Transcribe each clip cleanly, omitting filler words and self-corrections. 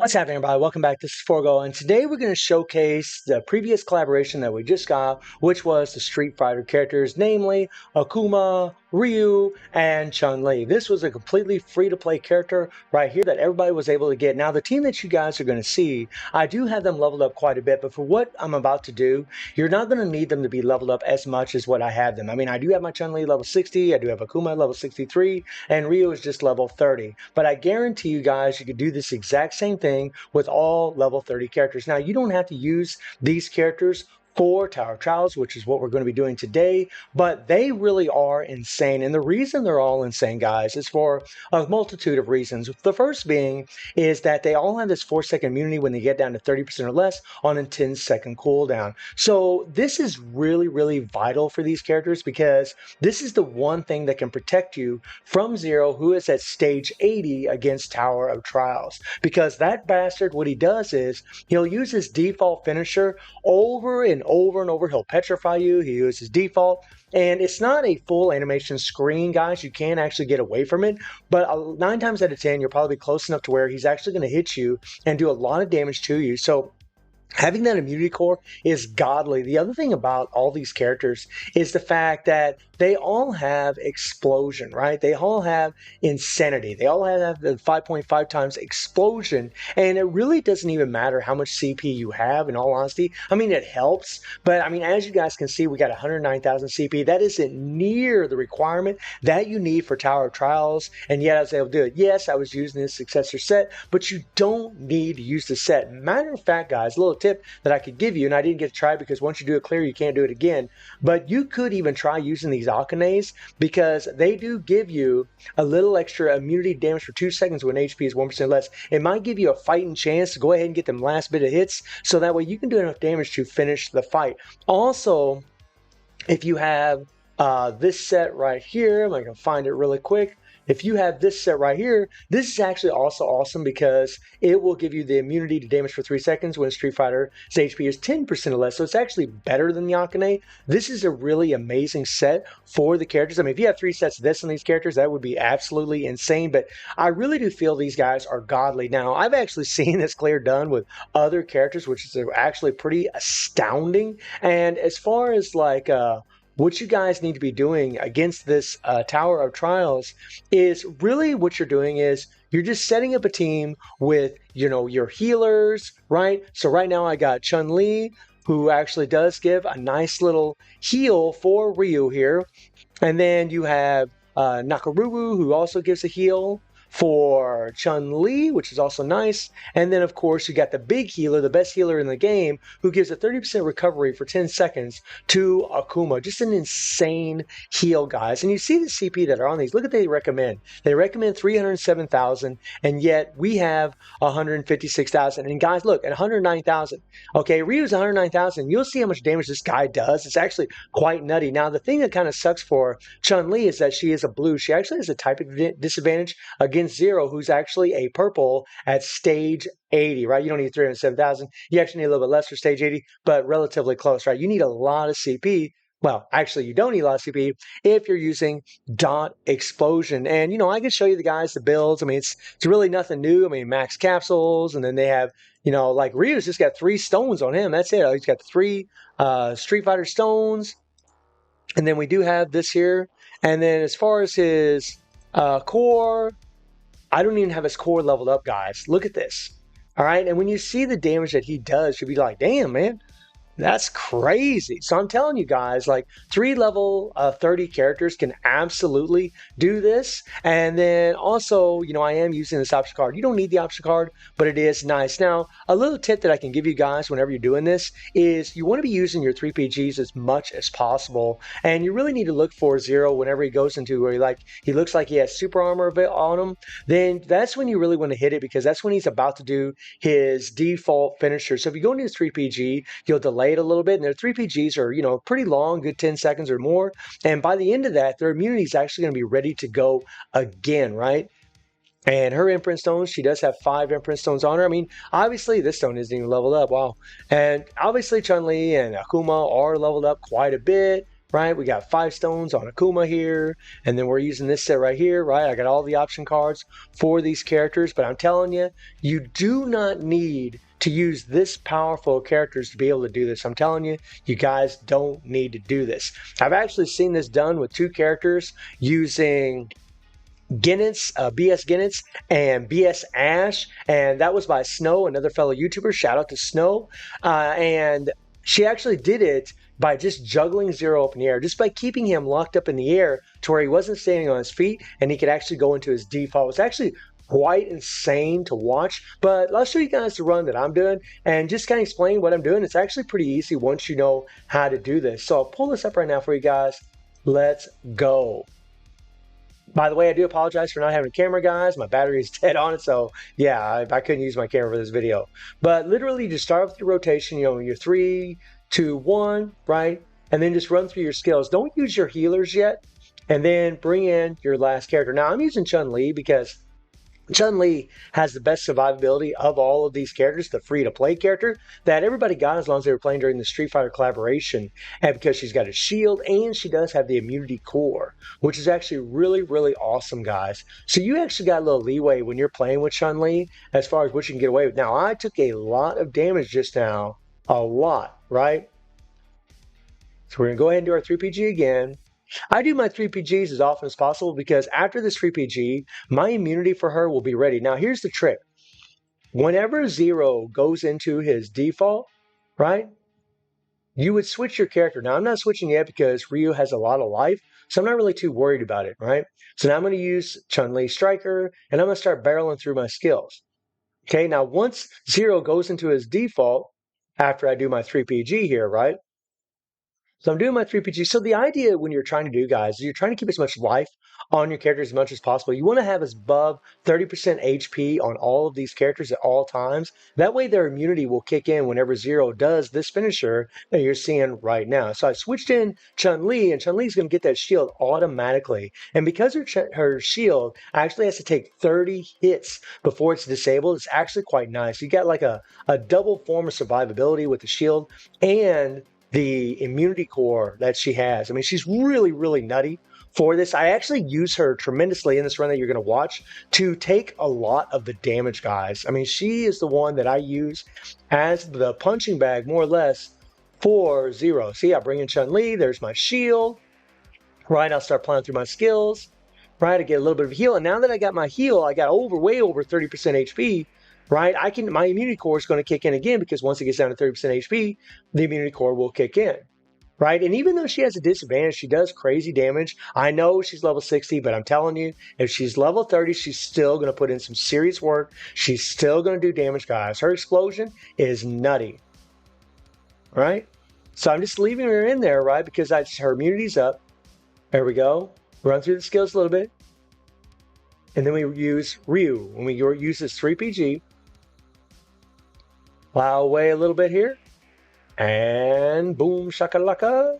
What's happening, everybody? Welcome back. This is Forgo, and today we're going to showcase the previous collaboration that we just got, which was the Street Fighter characters, namely Akuma, Ryu, and Chun-Li. This was a completely free-to-play character right here that everybody was able to get. Now, the team that you guys are going to see, I do have them leveled up quite a bit, but for what I'm about to do, you're not going to need them to be leveled up as much as what I have them. I mean, I do have my Chun-Li level 60, I do have Akuma level 63, and Ryu is just level 30. But I guarantee you guys you could do this exact same thing with all level 30 characters. Now, you don't have to use these characters for Tower of Trials, which is what we're going to be doing today, but they really are insane. And the reason they're all insane, guys, is for a multitude of reasons. The first being is that they all have this 4-second immunity when they get down to 30% or less on a 10-second cooldown. So this is really, really vital for these characters because this is the one thing that can protect you from Zero, who is at stage 80 against Tower of Trials. Because that bastard, what he does is he'll use his default finisher over and over and over. He'll petrify you. He uses default, and it's not a full animation screen, guys. You can actually get away from it, but 9 times out of 10 you'll probably be close enough to where he's actually going to hit you and do a lot of damage to you. So having that immunity core is godly. The other thing about all these characters is the fact that they all have explosion, right? They all have insanity. They all have the 5.5 times explosion, and it really doesn't even matter how much CP you have, in all honesty. I mean, it helps, but I mean, as you guys can see, we got 109,000 CP. That isn't near the requirement that you need for Tower of Trials, and yet I was able to do it. Yes, I was using this successor set, but you don't need to use the set. Matter of fact, guys, a little tip that I could give you, and I didn't get to try because once you do it clear, you can't do it again, but you could even try using these Akanes because they do give you a little extra immunity damage for 2 seconds when HP is 1% less. It might give you a fighting chance to go ahead and get them last bit of hits, so that way you can do enough damage to finish the fight. Also, if you have this set right here, I'm going to find it really quick. If you have this set right here, this is actually also awesome because it will give you the immunity to damage for 3 seconds when Street Fighter's HP is 10% or less. So it's actually better than the Akane. This is a really amazing set for the characters. I mean, if you have 3 sets of this on these characters, that would be absolutely insane. But I really do feel these guys are godly. Now, I've actually seen this clear done with other characters, which is actually pretty astounding. And as far as like what you guys need to be doing against this Tower of Trials is really what you're doing is you're just setting up a team with, you know, your healers, right? So right now I got Chun-Li, who actually does give a nice little heal for Ryu here. And then you have Nakaruru, who also gives a heal for Chun-Li, which is also nice. And then, of course, you got the big healer, the best healer in the game, who gives a 30% recovery for 10 seconds to Akuma. Just an insane heal, guys. And you see the CP that are on these. Look at what they recommend. They recommend 307,000, and yet we have 156,000. And guys, look, at 109,000. Okay, Ryu's 109,000. You'll see how much damage this guy does. It's actually quite nutty. Now, the thing that kind of sucks for Chun-Li is that she is a blue. She actually has a type of disadvantage against Zero, who's actually a purple at stage 80, right? You don't need 307,000. You actually need a little bit less for stage 80, but relatively close, right? You need a lot of CP. Well, actually, you don't need a lot of CP if you're using Dot Explosion. And, you know, I can show you the guys, the builds. I mean, it's really nothing new. I mean, max capsules, and then they have, you know, like Ryu's just got 3 stones on him. That's it. He's got 3 Street Fighter stones. And then we do have this here. And then as far as his core, I don't even have his core leveled up, guys. Look at this. All right. And when you see the damage that he does, you'll be like, damn, man, that's crazy. So I'm telling you guys, like 3 level 30 characters can absolutely do this. And then also, you know, I am using this option card. You don't need the option card, but it is nice. Now, a little tip that I can give you guys whenever you're doing this is you want to be using your 3PGs as much as possible. And you really need to look for Zero whenever he goes into where he looks like he has super armor on him. Then that's when you really want to hit it because that's when he's about to do his default finisher. So if you go into his 3PG, you'll delay it a little bit, and their 3PGs are, you know, pretty long, good 10 seconds or more, and by the end of that, their immunity is actually going to be ready to go again, right? And her imprint stones, she does have 5 imprint stones on her. I mean, obviously, this stone isn't even leveled up. Wow. And obviously, Chun-Li and Akuma are leveled up quite a bit, right? We got 5 stones on Akuma here, and then we're using this set right here, right? I got all the option cards for these characters, but I'm telling you, you do not need to use this powerful characters to be able to do this. I'm telling you, you guys don't need to do this. I've actually seen this done with 2 characters using Guinness, BS Guinness, and BS Ash, and that was by Snow, another fellow YouTuber. Shout out to Snow. And she actually did it by just juggling Zero up in the air, just by keeping him locked up in the air to where he wasn't standing on his feet and he could actually go into his default. It's actually quite insane to watch, but I'll show you guys the run that I'm doing and just kind of explain what I'm doing. It's actually pretty easy once you know how to do this. So I'll pull this up right now for you guys. Let's go. By the way, I do apologize for not having a camera, guys. My battery is dead on it, so yeah, I couldn't use my camera for this video. But literally, just start with your rotation, your 3, 2, 1, right? And then just run through your skills. Don't use your healers yet, and then bring in your last character. Now, I'm using Chun-Li because Chun-Li has the best survivability of all of these characters, the free-to-play character that everybody got as long as they were playing during the Street Fighter collaboration, and because she's got a shield and she does have the immunity core, which is actually really, really awesome, guys. So you actually got a little leeway when you're playing with Chun-Li as far as what you can get away with. Now, I took a lot of damage just now, a lot, right? So we're going to go ahead and do our 3PG again. I do my 3PGs as often as possible because after this 3PG, my immunity for her will be ready. Now, here's the trick. Whenever Zero goes into his default, right, you would switch your character. Now, I'm not switching yet because Ryu has a lot of life, so I'm not really too worried about it, right? So now I'm going to use Chun-Li Striker, and I'm going to start barreling through my skills. Okay, now once Zero goes into his default, after I do my 3PG here, right, so I'm doing my 3PG. So the idea when you're trying to do, guys, is you're trying to keep as much life on your characters as much as possible. You want to have as above 30% HP on all of these characters at all times. That way their immunity will kick in whenever Zero does this finisher that you're seeing right now. So I switched in Chun-Li, and Chun-Li is going to get that shield automatically. And because her shield actually has to take 30 hits before it's disabled, it's actually quite nice. You got like a double form of survivability with the shield and the immunity core that she has. I mean, she's really, really nutty for this. I actually use her tremendously in this run that you're going to watch to take a lot of the damage, guys. I mean, she is the one that I use as the punching bag, more or less, for Zero. See, I bring in Chun-Li. There's my shield. Right, I'll start plowing through my skills. Right, I get a little bit of heal. And now that I got my heal, I got way over 30% HP. Right, my immunity core is going to kick in again because once it gets down to 30% HP, the immunity core will kick in. Right, and even though she has a disadvantage, she does crazy damage. I know she's level 60, but I'm telling you, if she's level 30, she's still going to put in some serious work. She's still going to do damage, guys. Her explosion is nutty. Right, so I'm just leaving her in there, right, because her immunity's up. There we go. Run through the skills a little bit. And then we use Ryu. When we use this 3PG, plow away a little bit here. And boom, shakalaka.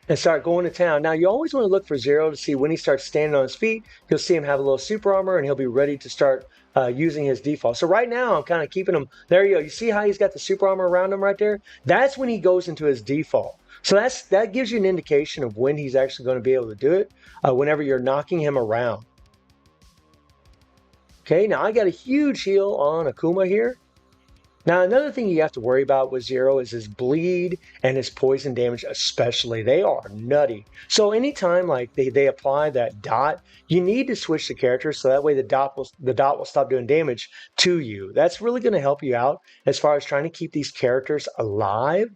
And start going to town. Now, you always want to look for Zero to see when he starts standing on his feet. You'll see him have a little super armor, and he'll be ready to start using his default. So right now, I'm kind of keeping him. There you go. You see how he's got the super armor around him right there? That's when he goes into his default. So that gives you an indication of when he's actually going to be able to do it whenever you're knocking him around. Okay, now I got a huge heal on Akuma here. Now, another thing you have to worry about with Zero is his bleed and his poison damage especially. They are nutty. So anytime like they apply that dot, you need to switch the character so that way the dot will stop doing damage to you. That's really going to help you out as far as trying to keep these characters alive.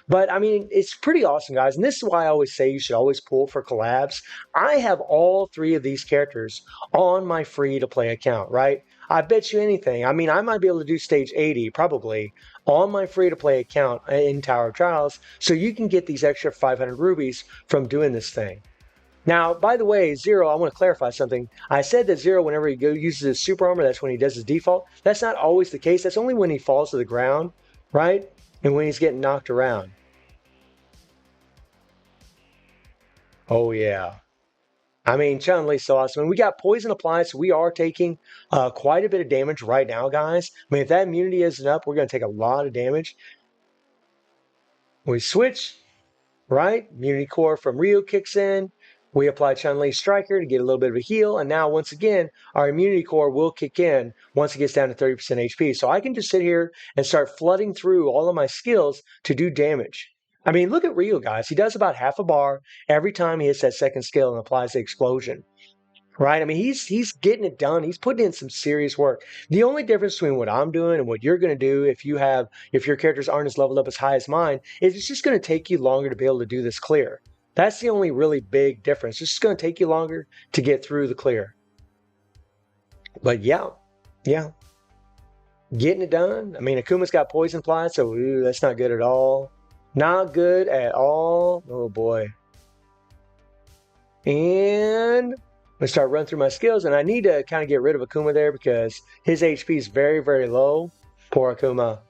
But I mean, it's pretty awesome, guys. And this is why I always say you should always pull for collabs. I have all 3 of these characters on my free-to-play account, right? I bet you anything. I mean, I might be able to do stage 80 probably on my free-to-play account in Tower of Trials, so you can get these extra 500 rubies from doing this thing. Now, by the way, Zero, I want to clarify something. I said that Zero, whenever he uses his super armor, that's when he does his default. That's not always the case. That's only when he falls to the ground, right? And when he's getting knocked around. Oh, yeah. I mean, Chun-Li's so awesome. And we got poison applied, so we are taking quite a bit of damage right now, guys. I mean, if that immunity isn't up, we're going to take a lot of damage. We switch. right? Immunity Core from Ryu kicks in. We apply Chun-Li's Striker to get a little bit of a heal. And now, once again, our Immunity Core will kick in once it gets down to 30% HP. So I can just sit here and start flooding through all of my skills to do damage. I mean, look at Ryu, guys. He does about half a bar every time he hits that second skill and applies the explosion. Right? I mean, he's getting it done. He's putting in some serious work. The only difference between what I'm doing and what you're going to do if your characters aren't as leveled up as high as mine is it's just going to take you longer to be able to do this clear. That's the only really big difference. It's just going to take you longer to get through the clear. But yeah, getting it done. I mean, Akuma's got poison applied, so that's not good at all. Not good at all. Oh boy. And I'm going to start running through my skills, and I need to kind of get rid of Akuma there because his HP is very, very low. Poor Akuma.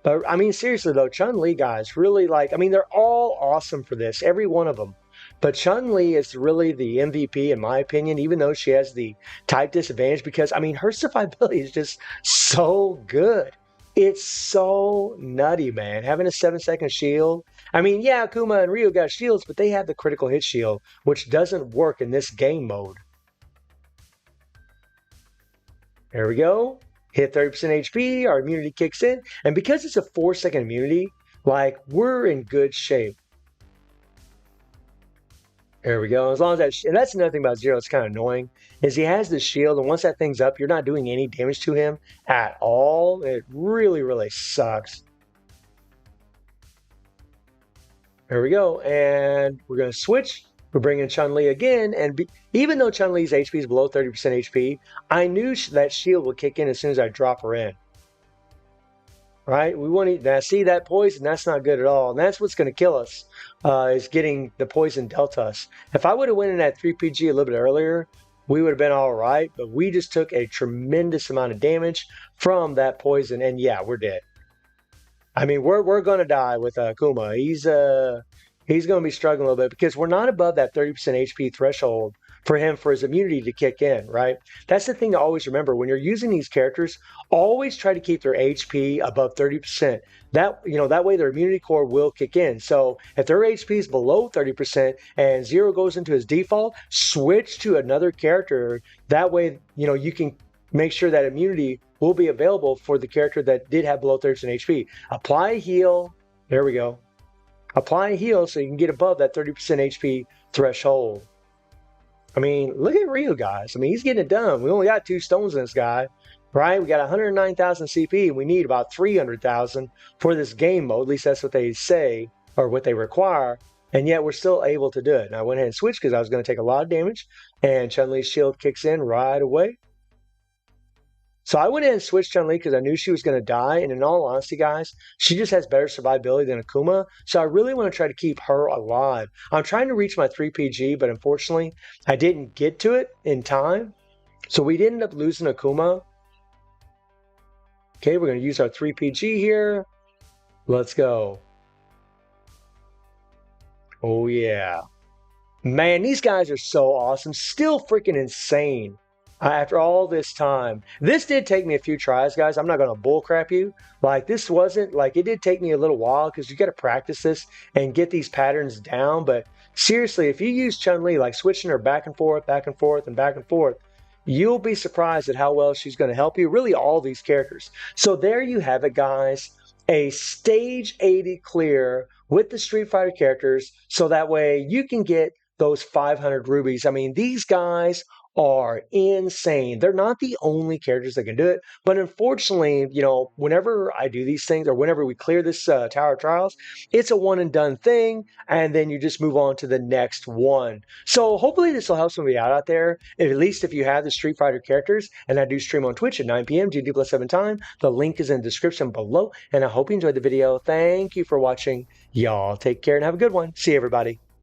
But, I mean, seriously, though, Chun-Li, guys, really, like, I mean, they're all awesome for this, every one of them. But Chun-Li is really the MVP, in my opinion, even though she has the type disadvantage because, I mean, her survivability is just so good. It's so nutty, man. Having a 7-second shield. I mean, yeah, Akuma and Ryu got shields, but they have the critical hit shield, which doesn't work in this game mode. There we go. Hit 30% HP, our immunity kicks in. And because it's a 4-second immunity, like, we're in good shape. There we go. As long as that, and that's another thing about Zero that's kind of annoying, is he has this shield, and once that thing's up, you're not doing any damage to him at all. It really, really sucks. There we go, and we're going to switch. We're bringing Chun-Li again, and even though Chun-Li's HP is below 30% HP, I knew that shield would kick in as soon as I drop her in. Right? We want to now see that poison. That's not good at all, and that's what's going to kill us. Is getting the poison dealt to us. If I would have went in at 3PG a little bit earlier, we would have been all right. But we just took a tremendous amount of damage from that poison, and yeah, we're dead. I mean, we're going to die with Akuma. He's going to be struggling a little bit because we're not above that 30% HP threshold for him for his immunity to kick in, right? That's the thing to always remember. When you're using these characters, always try to keep their HP above 30%. That way their immunity core will kick in. So if their HP is below 30% and Zero goes into his default, switch to another character. That way, you can make sure that immunity will be available for the character that did have below 30% HP. Apply a heal. There we go. Apply a heal so you can get above that 30% HP threshold. I mean, look at Ryu, guys. I mean, he's getting it done. We only got 2 stones in this guy, right? We got 109,000 CP, and we need about 300,000 for this game mode. At least that's what they say, or what they require. And yet we're still able to do it. And I went ahead and switched because I was going to take a lot of damage. And Chun-Li's shield kicks in right away. So I went ahead and switched Chun-Li because I knew she was going to die. And in all honesty, guys, she just has better survivability than Akuma. So I really want to try to keep her alive. I'm trying to reach my 3PG, but unfortunately, I didn't get to it in time. So we ended up losing Akuma. Okay, we're going to use our 3PG here. Let's go. Oh, yeah. Man, these guys are so awesome. Still freaking insane. After all this time. This did take me a few tries, guys. I'm not going to bullcrap you. Like, this wasn't, like, it did take me a little while because you got to practice this and get these patterns down. But seriously, if you use Chun-Li, like switching her back and forth, and back and forth, you'll be surprised at how well she's going to help you. Really, all these characters. So there you have it, guys. A stage 80 clear with the Street Fighter characters. So that way you can get those 500 rubies. I mean, these guys are insane. They're not the only characters that can do it, but unfortunately, whenever I do these things or whenever we clear this Tower of Trials, it's a one and done thing, and then you just move on to the next one. So hopefully this will help somebody out there, at least if you have the Street Fighter characters, and I do stream on Twitch at 9 p.m. GD+7 time. The link is in the description below, and I hope you enjoyed the video. Thank you for watching. Y'all take care and have a good one. See you, everybody.